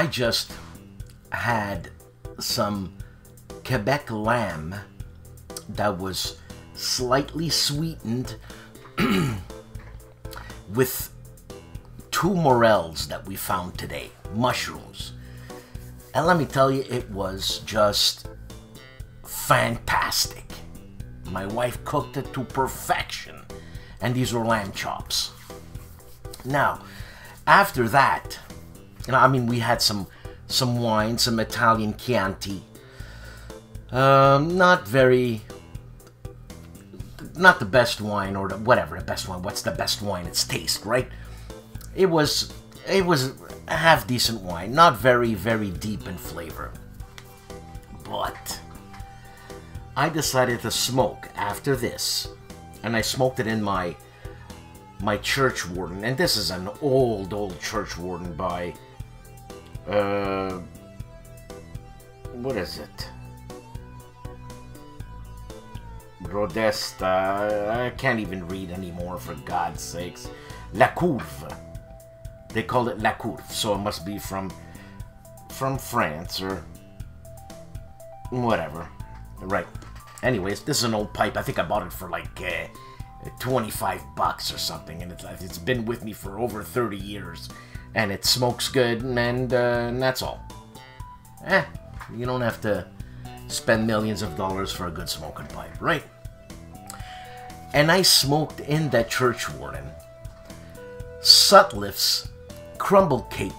I just had some Quebec lamb that was slightly sweetened with 2 morels that we found today, mushrooms. And let me tell you, it was just fantastic. My wife cooked it to perfection. And these were lamb chops. Now, after that, we had some wine, some Italian Chianti. Not the best wine, or whatever, the best wine. What's the best wine? It's taste, right? It was a half decent wine, not very, very deep in flavor. But I decided to smoke after this, and I smoked it in my church warden, and this is an old church warden by what is it? Rodesta. I can't even read anymore, for God's sakes. La Courve. They call it La Courve, so it must be from France or whatever. Right. Anyways, this is an old pipe. I think I bought it for like 25 bucks or something, and it's been with me for over 30 years, and it smokes good, and that's all. You don't have to spend millions of dollars for a good smoking pipe, right? And I smoked in that church warden Sutliff's Crumble Cake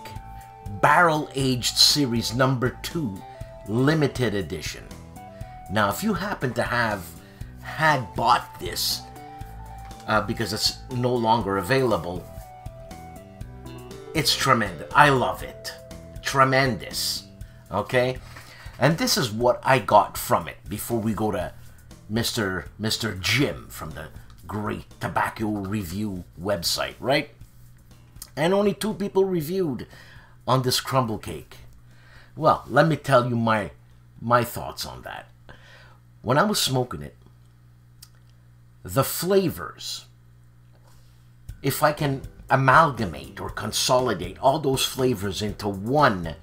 Barrel Aged Series number 2 limited edition. Now, if you happen to have bought this because it's no longer available, it's tremendous. I love it. Tremendous. Okay? And this is what I got from it before we go to Mr. Jim from the Great Tobacco Review website, right? And only 2 people reviewed on this crumble cake. Well, let me tell you my thoughts on that. When I was smoking it, the flavors, if I can amalgamate or consolidate all those flavors into one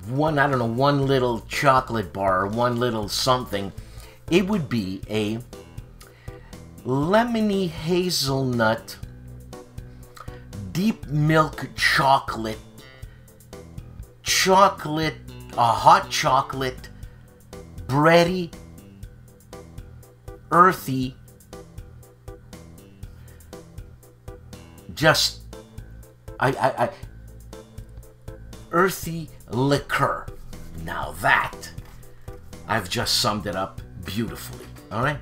little chocolate bar or one little something, it would be a lemony hazelnut deep milk chocolate, hot chocolate, bready, earthy, just earthy liquor. Now that, I've just summed it up beautifully. All right,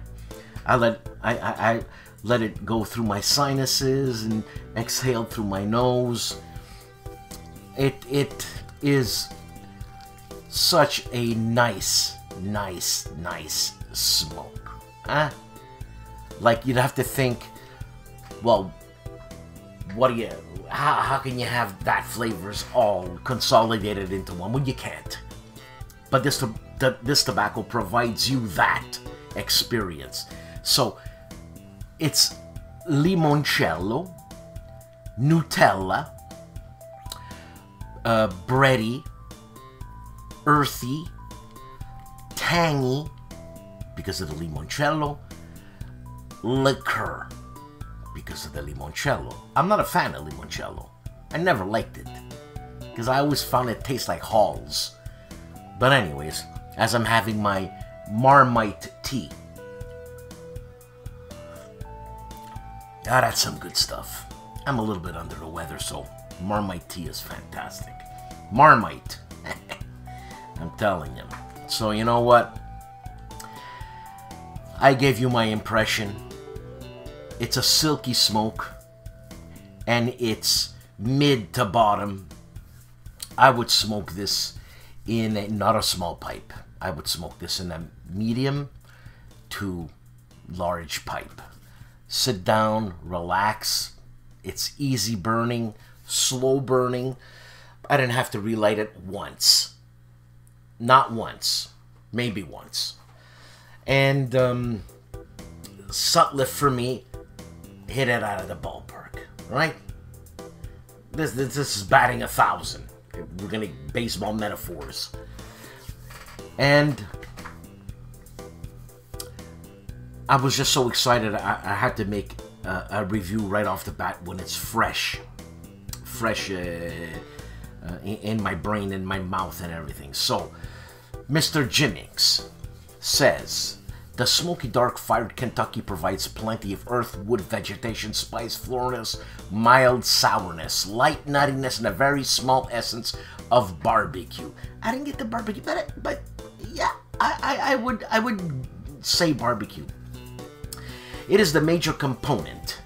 I let it go through my sinuses and exhaled through my nose. It is such a nice smoke. Like, you'd have to think, well, how can you have that flavors all consolidated into one? Well, you can't. But this tobacco provides you that experience. So it's limoncello, Nutella, bready, earthy, tangy because of the limoncello, liquor because of the limoncello. I'm not a fan of limoncello. I never liked it because I always found it tastes like Halls. But anyways, as I'm having my Marmite tea, that's some good stuff. I'm a little bit under the weather, so Marmite tea is fantastic. Marmite. I'm telling you. So you know what? I gave you my impression. It's a silky smoke, and it's mid to bottom. I would smoke this in not a small pipe. I would smoke this in a medium to large pipe. Sit down, relax. It's easy burning, slow burning. I didn't have to relight it once. Not once. Maybe once. And Sutliff for me hit it out of the ballpark, right? This is batting 1,000. We're gonna baseball metaphors. And I was just so excited. I had to make a review right off the bat when it's fresh in my brain, in my mouth, and everything. So, Mr. Jimmings says, the smoky, dark-fired Kentucky provides plenty of earth, wood, vegetation, spice, floriness, mild sourness, light nuttiness, and a very small essence of barbecue. I didn't get the barbecue, but yeah, I would say barbecue. It is the major component.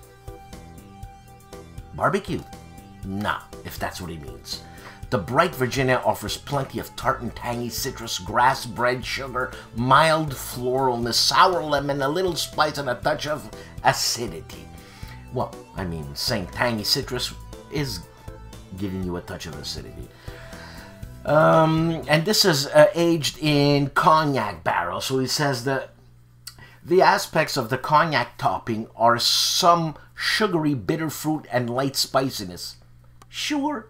Barbecue? Nah, if that's what he means. The bright Virginia offers plenty of tart and tangy citrus, grass, bread, sugar, mild floralness, sour lemon, a little spice, and a touch of acidity. Well, I mean, saying tangy citrus is giving you a touch of acidity. And this is aged in cognac barrel. So he says that the aspects of the cognac topping are some sugary bitter fruit and light spiciness. Sure.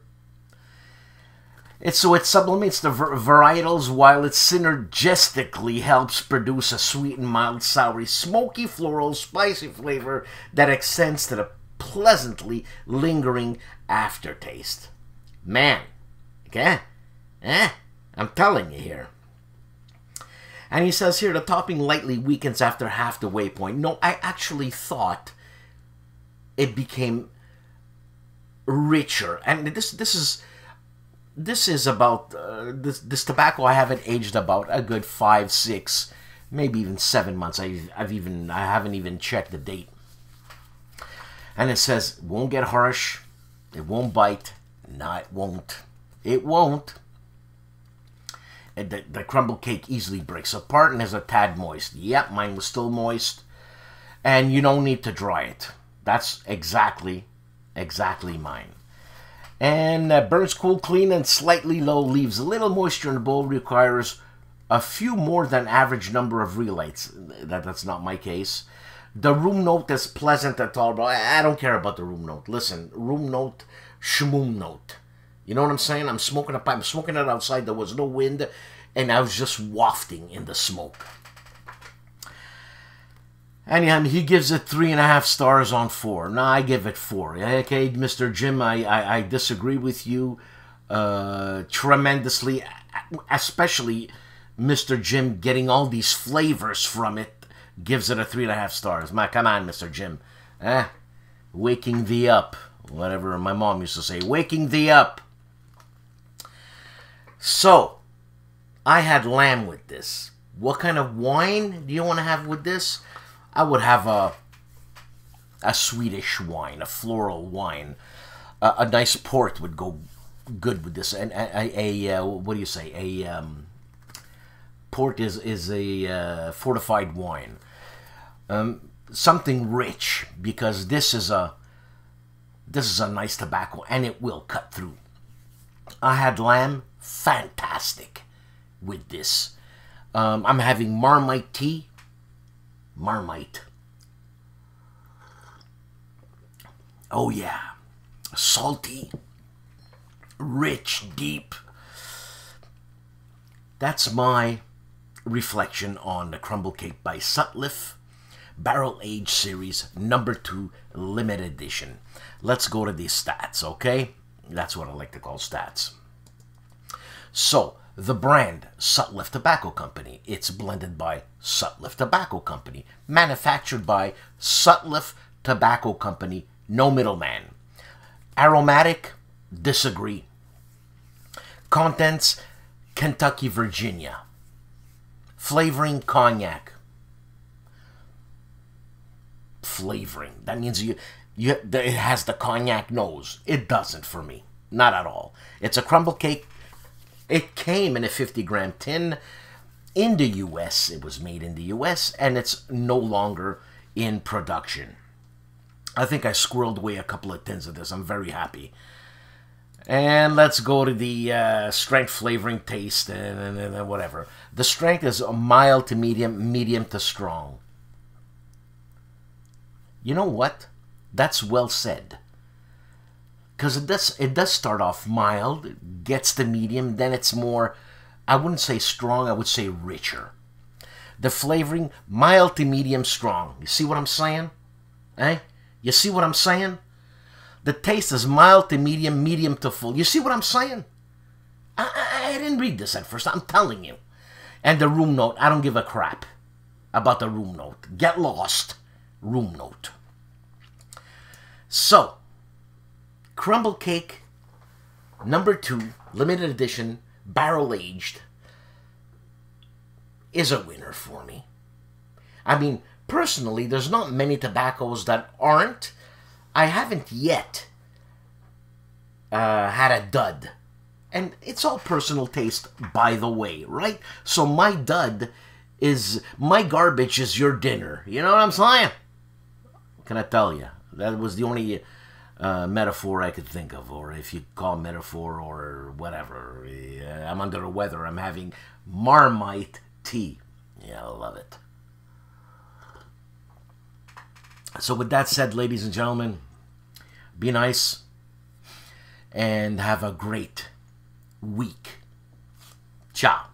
It sublimates the varietals while it synergistically helps produce a sweet and mild, soury, smoky, floral, spicy flavor that extends to the pleasantly lingering aftertaste. Man, okay? I'm telling you here. And he says here, the topping lightly weakens after half the waypoint. No, I actually thought it became richer. And this is about this tobacco. I haven't aged about a good 5, 6, maybe even 7 months. I haven't even checked the date. And it says it won't get harsh, it won't bite. No, it won't. It won't. And the crumble cake easily breaks apart and is a tad moist. Yep, mine was still moist. And you don't need to dry it. That's exactly mine. And burns cool, clean, and slightly low. Leaves a little moisture in the bowl. Requires a few more than average number of relights. That's not my case. The room note is pleasant and tolerable. I don't care about the room note. Listen, room note, shmoom note. You know what I'm saying? I'm smoking a pipe. I'm smoking it outside. There was no wind, and I was just wafting in the smoke. And he gives it 3.5 stars on 4. No, I give it 4. Okay, Mr. Jim, I disagree with you tremendously, especially Mr. Jim getting all these flavors from it gives it a 3.5 stars. Come on, Mr. Jim. Waking thee up. Whatever my mom used to say. Waking thee up. So, I had lamb with this. What kind of wine do you want to have with this? I would have a Swedish wine, a floral wine. A nice port would go good with this. And what do you say? A port is a fortified wine. Something rich, because this is a nice tobacco, and it will cut through. I had lamb, fantastic with this. I'm having Marmite tea. Marmite. Oh yeah. Salty. Rich, deep. That's my reflection on the Crumble Cake by Sutliff. Barrel Age Series number 2 limited edition. Let's go to these stats, okay? That's what I like to call stats. So, the brand, Sutliff Tobacco Company. It's blended by Sutliff Tobacco Company. Manufactured by Sutliff Tobacco Company. No middleman. Aromatic? Disagree. Contents? Kentucky, Virginia. Flavoring? Cognac. Flavoring. That means it has the cognac nose. It doesn't for me. Not at all. It's a crumble cake. It came in a 50-gram tin in the U.S. It was made in the U.S. and it's no longer in production. I think I squirreled away a couple of tins of this. I'm very happy. And let's go to the strength, flavoring, taste, and whatever. The strength is a mild to medium, medium to strong. You know what? That's well said. because it does start off mild, gets to medium, then it's more, I wouldn't say strong, I would say richer. The flavoring, mild to medium strong. You see what I'm saying? Eh? You see what I'm saying? The taste is mild to medium, medium to full. You see what I'm saying? I didn't read this at first, I'm telling you. And the room note, I don't give a crap about the room note. Get lost. Room note. So, Crumble Cake, number 2, limited edition, barrel aged, is a winner for me. I mean, personally, there's not many tobaccos that aren't. I haven't yet had a dud. And it's all personal taste, by the way, right? So my dud is, my garbage is your dinner. You know what I'm saying? What can I tell you? That was the only metaphor I could think of, or if you call metaphor or whatever. I'm under the weather. I'm having Marmite tea. Yeah, I love it. So with that said, ladies and gentlemen, be nice and have a great week. Ciao.